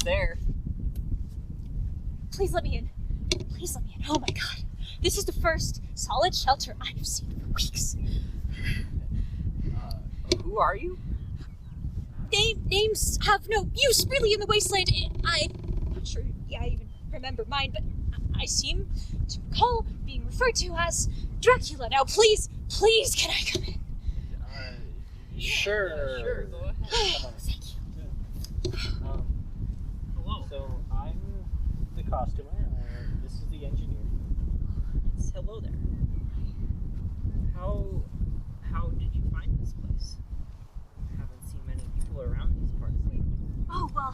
there. Please let me in. Please let me in. Oh my god. This is the first solid shelter I've seen for weeks. Who are you? Names have no use really in the wasteland. I'm not sure I even remember mine, but I seem to recall being referred to as Dracula. Now please, can I come in? Sure. Go ahead. Thank you. Hello. So I'm the costumer. This is the engineer. Hello there. How did you find this place? I haven't seen many people around these parts lately. Oh well,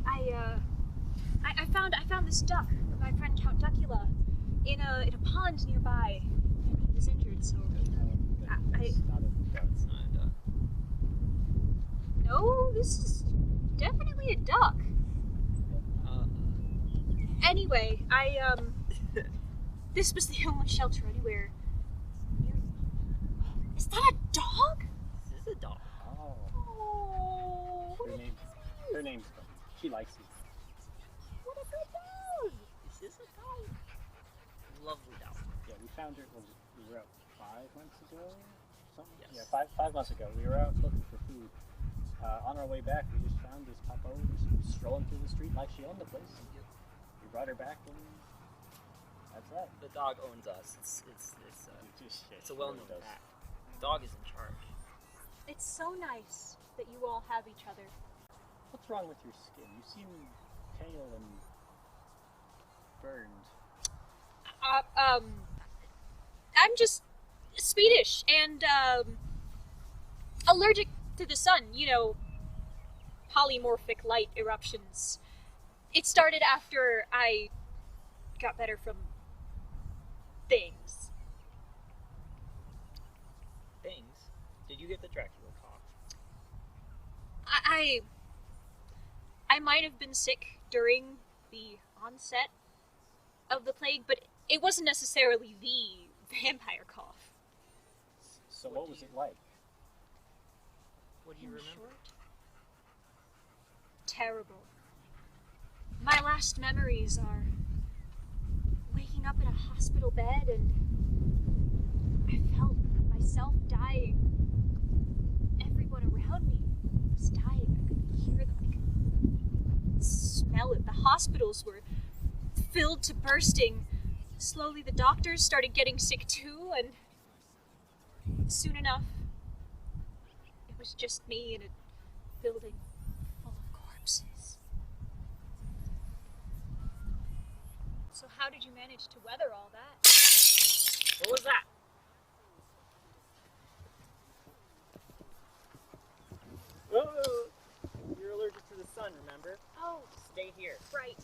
I found this duck with my friend Count Dracula in a pond nearby. He was injured, so It's not a duck. It's not a duck. No, this is definitely a duck. Anyway, this was the only shelter anywhere near. Is that a dog? This is a dog. Oh, Her name's Bunny. She likes you. what a good dog! This is a dog. Lovely dog. Yeah, we found her. We were out 5 months ago. Something. Yes. Yeah, five months ago. We were out looking for food. On our way back, we just found this Papa just strolling through the street like she owned the place. We brought her back, and that's that. The dog owns us. It's a well-known fact. The dog is in charge. It's so nice that you all have each other. What's wrong with your skin? You seem pale and burned. I'm just Swedish and allergic to the sun. You know, polymorphic light eruptions. It started after I got better from things. Things? Did you get the Dracula cough? I might have been sick during the onset of the plague, but it wasn't necessarily the vampire cough. So what was it like? What do you remember? Short? Terrible. My last memories are waking up in a hospital bed and I felt myself dying. Everyone around me was dying. I could hear them. I could smell it. The hospitals were filled to bursting. Slowly the doctors started getting sick too, and soon enough, it was just me in a building full of corpses. So how did you manage to weather all that? What was that? Oh, you're allergic to the sun, remember? Oh, Stay here. right.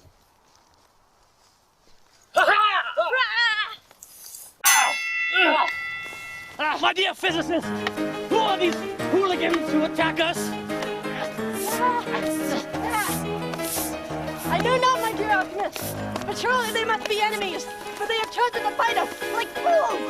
My dear physicist, who are these hooligans who attack us? I know not, my dear alchemist, but surely they must be enemies, for they have chosen to fight us like fools!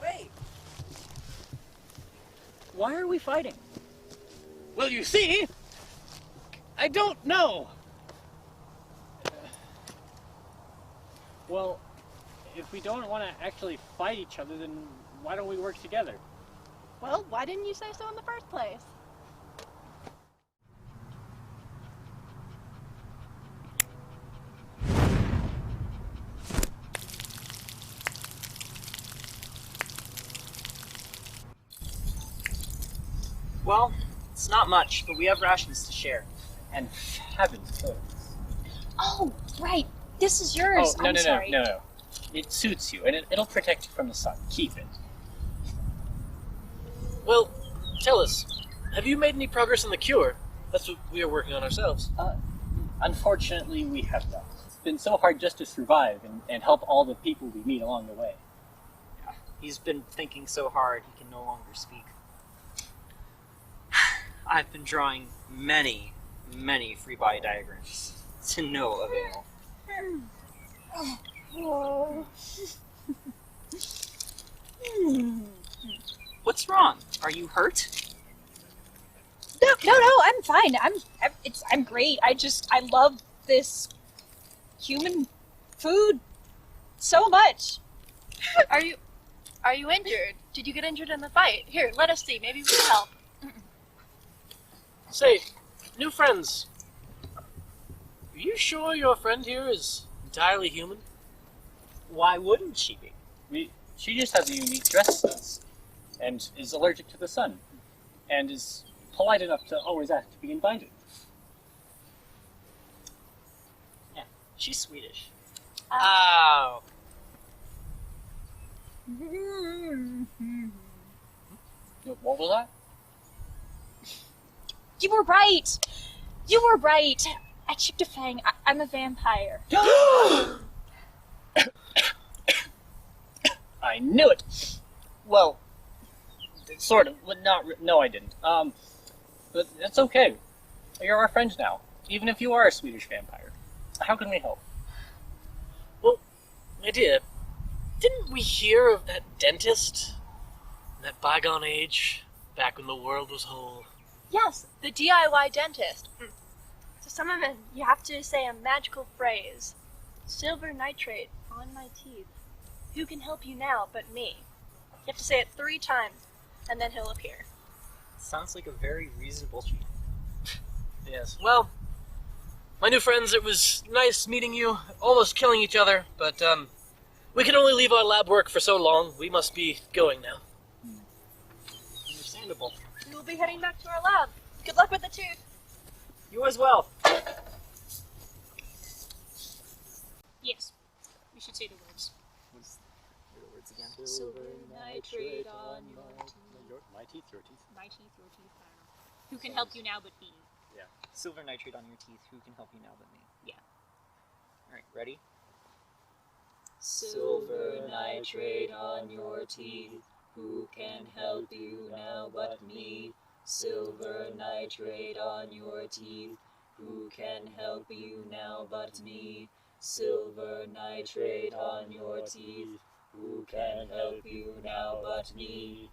Wait. Why are we fighting? Well, you see, I don't know. Well, if we don't want to actually fight each other, then why don't we work together? Well, why didn't you say so in the first place? Well, it's not much, but we have rations to share. And heavens, clothes. Oh, right. This is yours. Oh, no, I'm no, sorry. no. It suits you, and it'll protect you from the sun. Keep it. Well, tell us, have you made any progress on the cure? That's what we are working on ourselves. Unfortunately, we have not. It's been so hard just to survive and help all the people we meet along the way. He's been thinking so hard he can no longer speak. I've been drawing many, many free body diagrams to no avail. What's wrong? Are you hurt? No, I'm fine. I'm great. I love this human food so much. Are you injured? Did you get injured in the fight? Here, let us see. Maybe we can help. Say, new friends. Are you sure your friend here is entirely human? Why wouldn't she be? She just has a unique dress sense, and is allergic to the sun, and is polite enough to always ask to be invited. Yeah, she's Swedish. Oh. What was that? You were right. You were right. I chipped a fang. I'm a vampire. I knew it! Well, sort of. No, I didn't. But it's okay. You're our friends now, even if you are a Swedish vampire. How can we help? Well, my dear, didn't we hear of that dentist? In that bygone age, back when the world was whole. Yes, the DIY dentist. To summon it, you have to say a magical phrase. Silver nitrate on my teeth. Who can help you now but me? You have to say it 3 times, and then he'll appear. Sounds like a very reasonable treat. Yes, well, my new friends, it was nice meeting you, almost killing each other, but we can only leave our lab work for so long. We must be going now. Understandable. We will be heading back to our lab. Good luck with the tooth. You as well. Yes. We should say the words. What's the words again? Silver nitrate on your teeth. My teeth, your teeth. My teeth, your teeth. I don't know. Who can help you now but me? Yeah. Silver nitrate on your teeth. Who can help you now but me? Yeah. Alright, ready? Silver nitrate on your teeth. Who can help you now but me? Silver nitrate on your teeth. Who can help you now but me? Silver nitrate on your teeth. Who can help you now but me?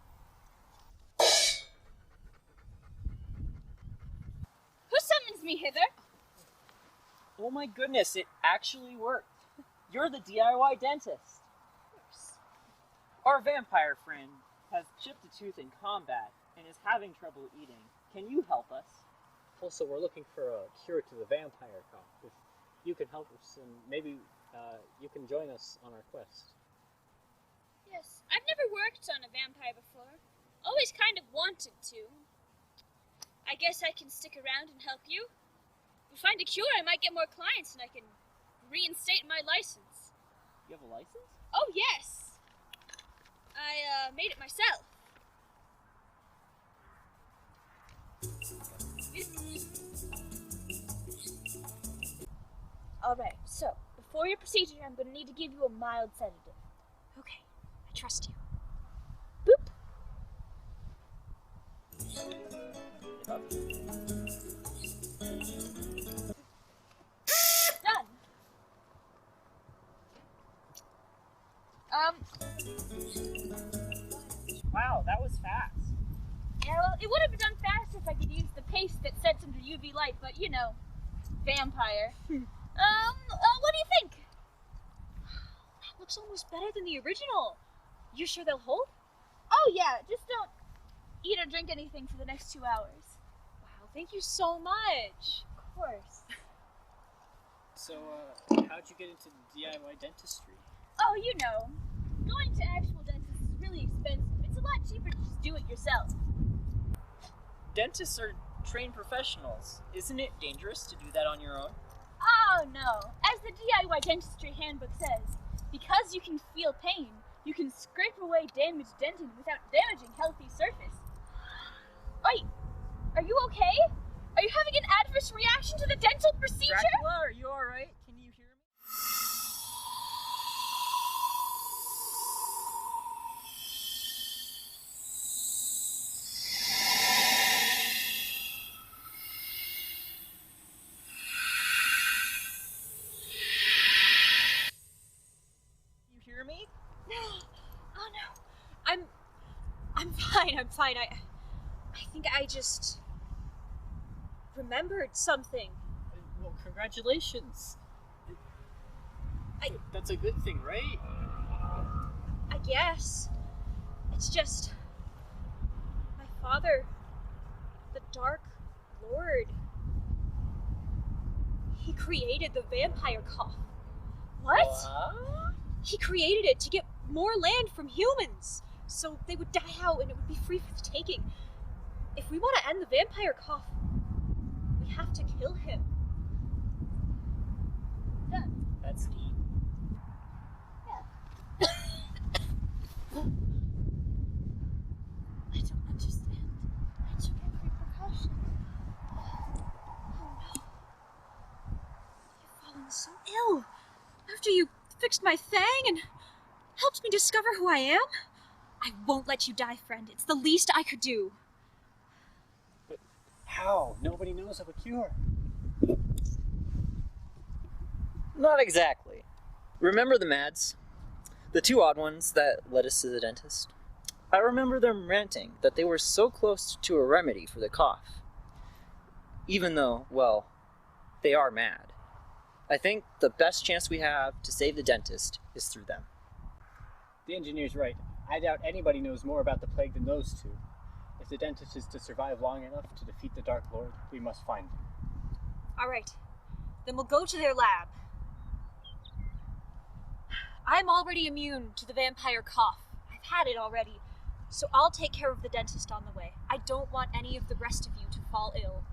Who summons me hither? Oh my goodness, it actually worked. You're the DIY dentist. Our vampire friend has chipped a tooth in combat and is having trouble eating. Can you help us? Also, we're looking for a cure to the vampire cough. If you can help us, and maybe you can join us on our quest. Yes, I've never worked on a vampire before. Always kind of wanted to. I guess I can stick around and help you. If we find a cure, I might get more clients and I can reinstate my license. You have a license? Oh, yes. I made it myself. Alright, so, before your procedure, I'm going to need to give you a mild sedative. Okay, I trust you. Boop. Done. Wow, that was fast. Yeah, well, it would have been done fast if I could use the paste that sets under UV light, but you know, vampire. What do you think? That looks almost better than the original. You sure they'll hold? Oh yeah, just don't eat or drink anything for the next 2 hours. Wow, thank you so much. Of course. So, how'd you get into DIY dentistry? Oh, you know, going to actual dentists is really expensive. It's a lot cheaper to just do it yourself. Dentists are trained professionals. Isn't it dangerous to do that on your own? Oh no! As the DIY dentistry handbook says, because you can feel pain, you can scrape away damaged dentin without damaging healthy surface. Wait, are you okay? Are you having an adverse reaction to the dental procedure? Dracula, are you alright? Can you hear me? I'm fine. I think I just remembered something. Well, congratulations. That's a good thing, right? I guess. It's just my father, the Dark Lord. He created the vampire cough. What? He created it to get more land from humans, so they would die out and it would be free for the taking. If we want to end the vampire cough, we have to kill him. That's deep. I don't understand. I took every precaution. Oh no. You've fallen so ill after you fixed my fang and helped me discover who I am. I won't let you die, friend. It's the least I could do. But how? Nobody knows of a cure. Not exactly. Remember the Mads? The two odd ones that led us to the dentist? I remember them ranting that they were so close to a remedy for the cough. Even though, well, they are mad. I think the best chance we have to save the dentist is through them. The engineer's right. I doubt anybody knows more about the plague than those two. If the dentist is to survive long enough to defeat the Dark Lord, we must find him. All right, then we'll go to their lab. I'm already immune to the vampire cough. I've had it already, so I'll take care of the dentist on the way. I don't want any of the rest of you to fall ill.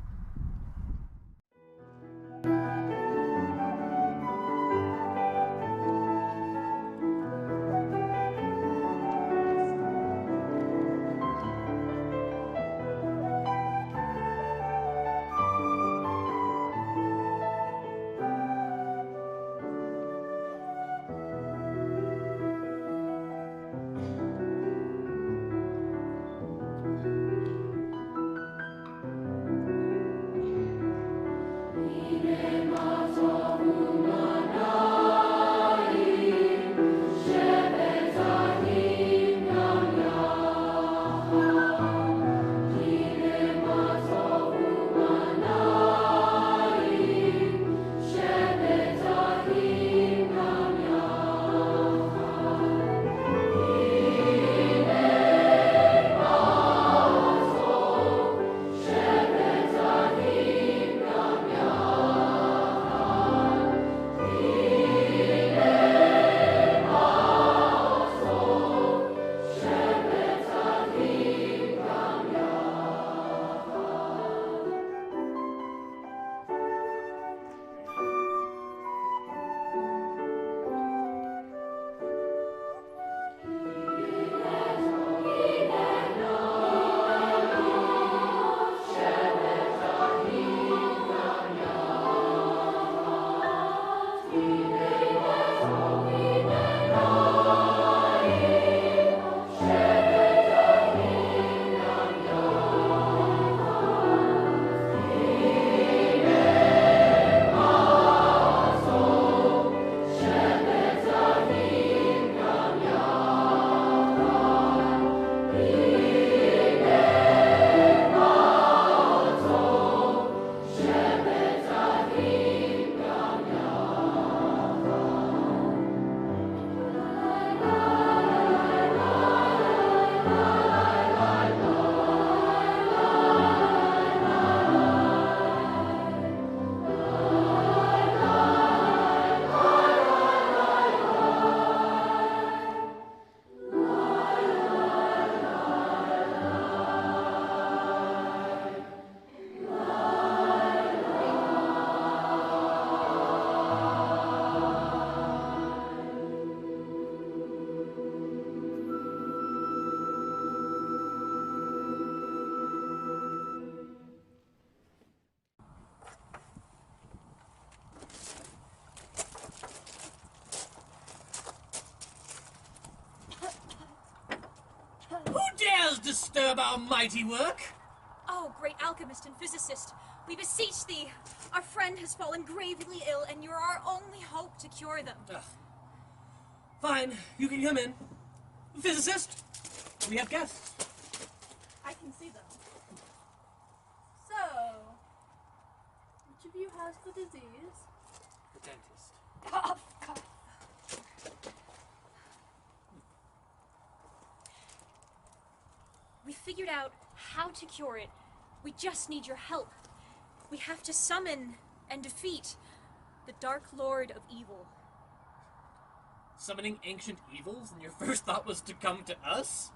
Disturb our mighty work. Oh, great alchemist and physicist, we beseech thee. Our friend has fallen gravely ill, and you're our only hope to cure them. Fine, you can come in. Physicist, we have guests. I can see them. So, which of you has the disease? The dentist. Cough, cough. We figured out how to cure it. We just need your help. We have to summon and defeat the Dark Lord of Evil. Summoning ancient evils, and your first thought was to come to us?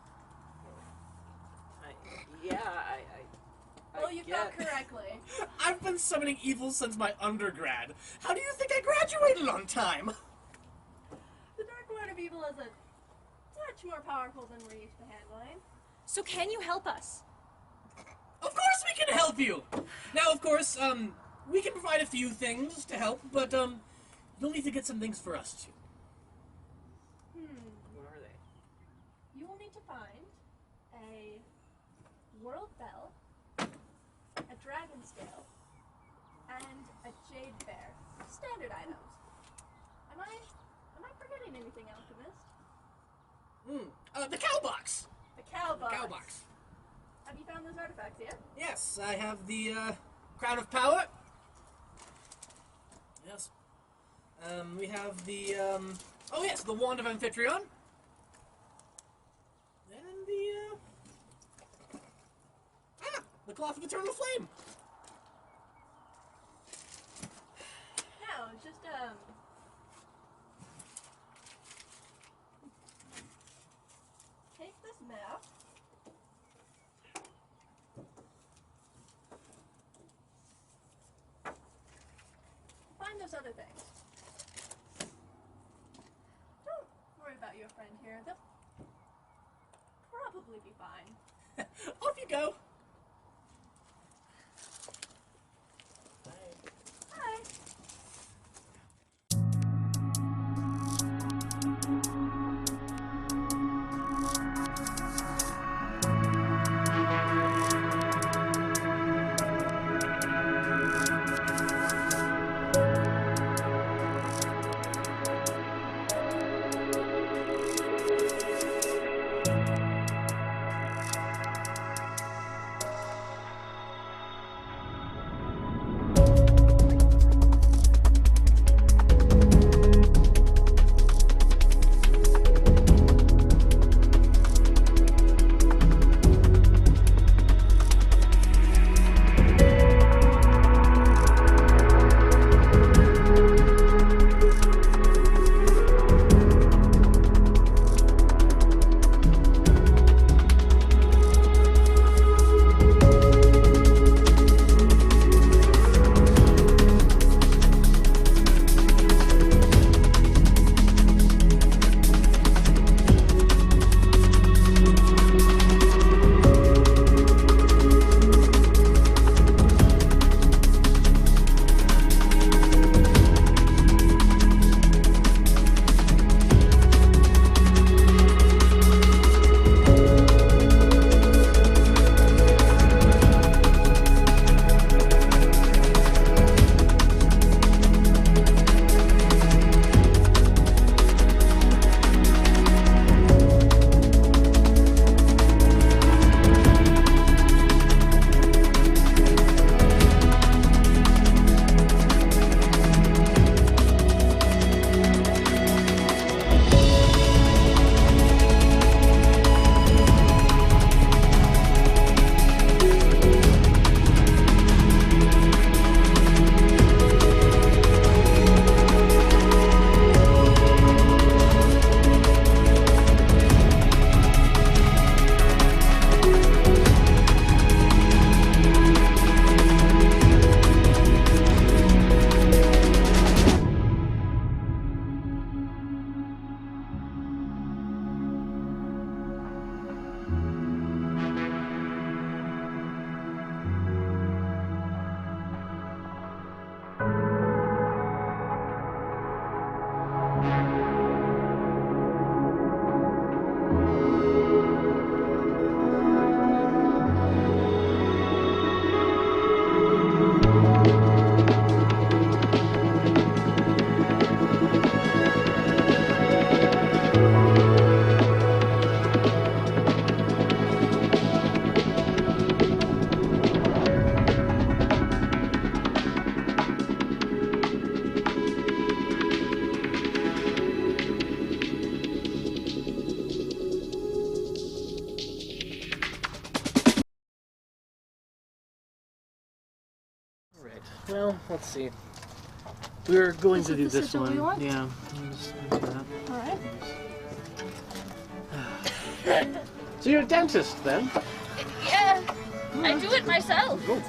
Well, you thought correctly. I've been summoning evils since my undergrad. How do you think I graduated on time? The Dark Lord of Evil is a touch more powerful than we're used to handling. So can you help us? Of course we can help you! Now, of course, we can provide a few things to help, but, you'll need to get some things for us, too. What are they? You will need to find a world bell, a dragon scale, and a jade bear. Standard items. Am I forgetting anything, Alchemist? The cow box! The cow box. Cow box. Have you found those artifacts yet? Yes, I have the, Crown of Power. Yes. We have the, oh yes, the Wand of Amphitryon. And the Cloth of Eternal Flame. Now, just, take this map. Find those other things. Don't worry about your friend here. They'll probably be fine. Off you go. Bye. right. Well, let's see. We're going to do This this is what one. we want? Yeah. I'm just gonna do that. Alright. So you're a dentist then? Yeah, I do it myself. Good.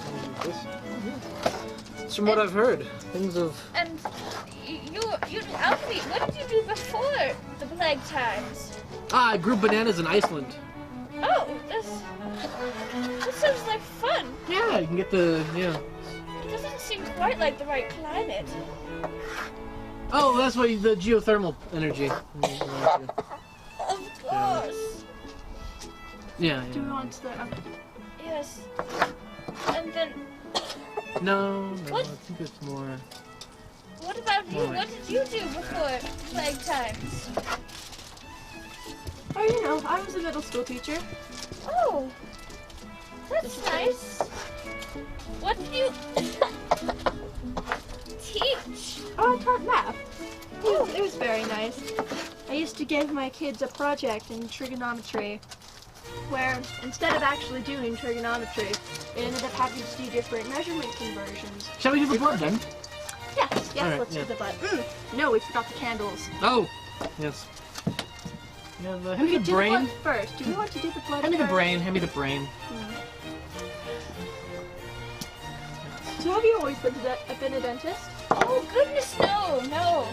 From what I've heard, things have. And you helped me. What did you do before the plague times? I grew bananas in Iceland. Oh, this sounds like fun. Yeah, you can get the It doesn't seem quite like the right climate. Oh, that's why the geothermal energy. Of course. Yeah. Do we want the... Yes. And then, No, What? I think it's more. what about you? Right. What did you do before plague times? Oh, you know, I was a middle school teacher. Oh, that's nice. What did you teach? Oh, I taught math. It was very nice. I used to give my kids a project in trigonometry where instead of actually doing trigonometry, they ended up having to do different measurement conversions. Shall we do the blood then? Yes, Alright, let's yeah. do the blood. No, we forgot the candles. Oh, yes. Yeah, hand We me could the do the brain. blood first. Do we want to do the blood Hand me the first? brain. Hand me the brain. So have you always been a dentist? Oh goodness, no.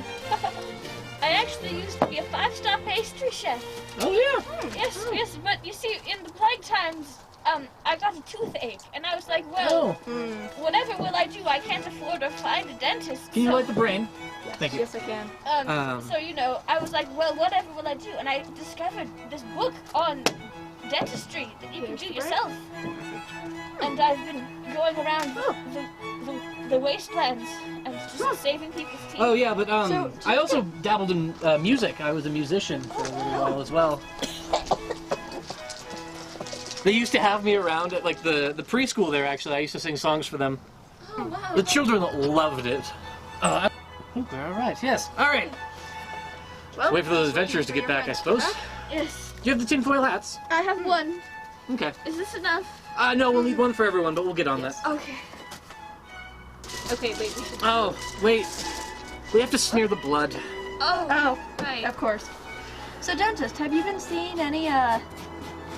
I actually used to be a 5-star pastry chef. Oh yeah. Yes, but you see, in the plague times, I got a toothache, and I was like, well, Oh, whatever will I do? I can't afford to find a dentist. can you so, light the brain? Thank you. Yes, I can. So, you know, I was like, well, whatever will I do? And I discovered this book on dentistry that you can do yourself. And I've been going around the wastelands and just saving people's teeth. Oh yeah, but So- I also dabbled in music. I was a musician for a little while as well. They used to have me around at like the preschool there. Actually, I used to sing songs for them. Oh, wow. The children loved it. Okay, all right. Yes. All right. Well, Wait for those adventurers to get back, I suppose. Yes, Do you have the tinfoil hats? I have one. Okay. Is this enough? No, we'll need one for everyone, but we'll get on that. Okay. Okay, wait, we should... Oh, wait. We have to smear the blood. Oh, right. Of course. So, dentist, have you been seeing any,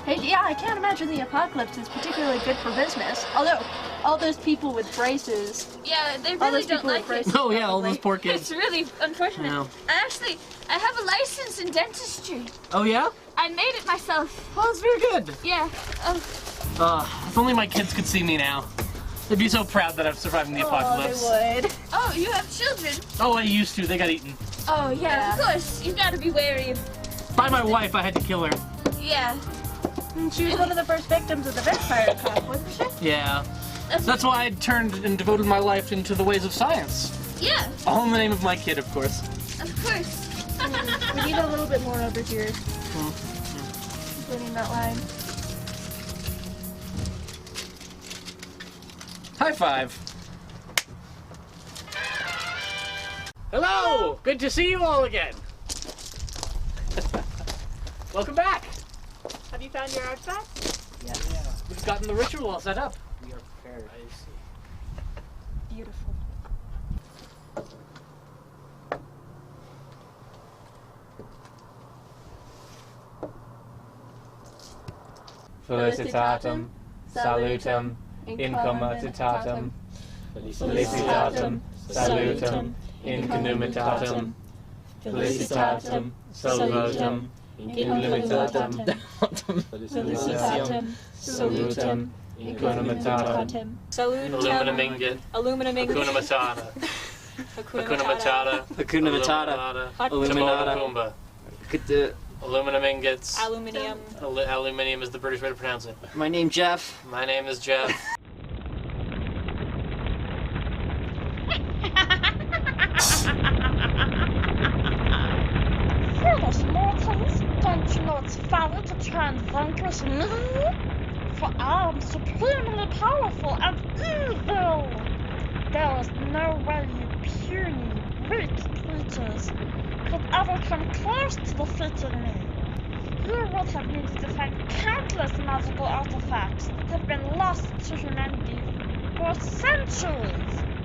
Hey, yeah, I can't imagine the apocalypse is particularly good for business. Although, all those people with braces... Yeah, they All really those don't people with like it. braces... Oh yeah, all probably. those poor It's kids. really unfortunate. No. I have a license in dentistry. Oh yeah? I made it myself. Well, that's very good. Yeah. If only my kids could see me now. They'd be so proud that I've survived the apocalypse. Oh, they would. Oh, you have children. Oh, I used to. They got eaten. Oh, yeah, Yeah. of course. You gotta be wary of... By my wife, I had to kill her. Yeah. She was one of the first victims of the vampire cough, wasn't she? Yeah. That's why I turned and devoted my life into the ways of science. Yeah, All in the name of my kid, of course. of course. We need a little bit more over here. Including that line. High five. Hello! Good to see you all again. Welcome back. Have you found your artifacts? Yeah, We've gotten the ritual all set up. we are prepared. I see. Beautiful. Felicitatum, salutem, incomitatum, felicitatum, salutem, incomitatum, felicitatum, salutem, incomitatum, felicitatum, salutem, incomitatum, Aluminum ingot. Aluminum Hakuna Matata. Hakuna Matata. Hakuna Matata, Illuminata. Kumba. Aluminum ingots. Aluminium. Aluminium is the British way to pronounce it. My name Jeff. My name is Jeff. Foolish mortals, don't you know it's folly to try and vanquish me? For I am supremely powerful and evil! There is no way you puny, weak creatures could ever come close to defeating me. You would have needed to find countless magical artifacts that have been lost to humanity for centuries.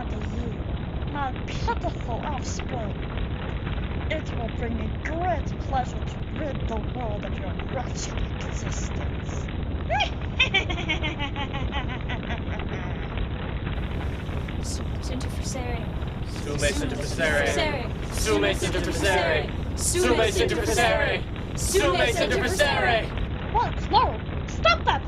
and you, my pitiful offspring. It will bring me great pleasure to rid the world of your wretched existence. Interfacere. Sume Interfacere. Sume Interfacere. Sume Interfacere. Sume Interfacere. What, Chloe? Stop that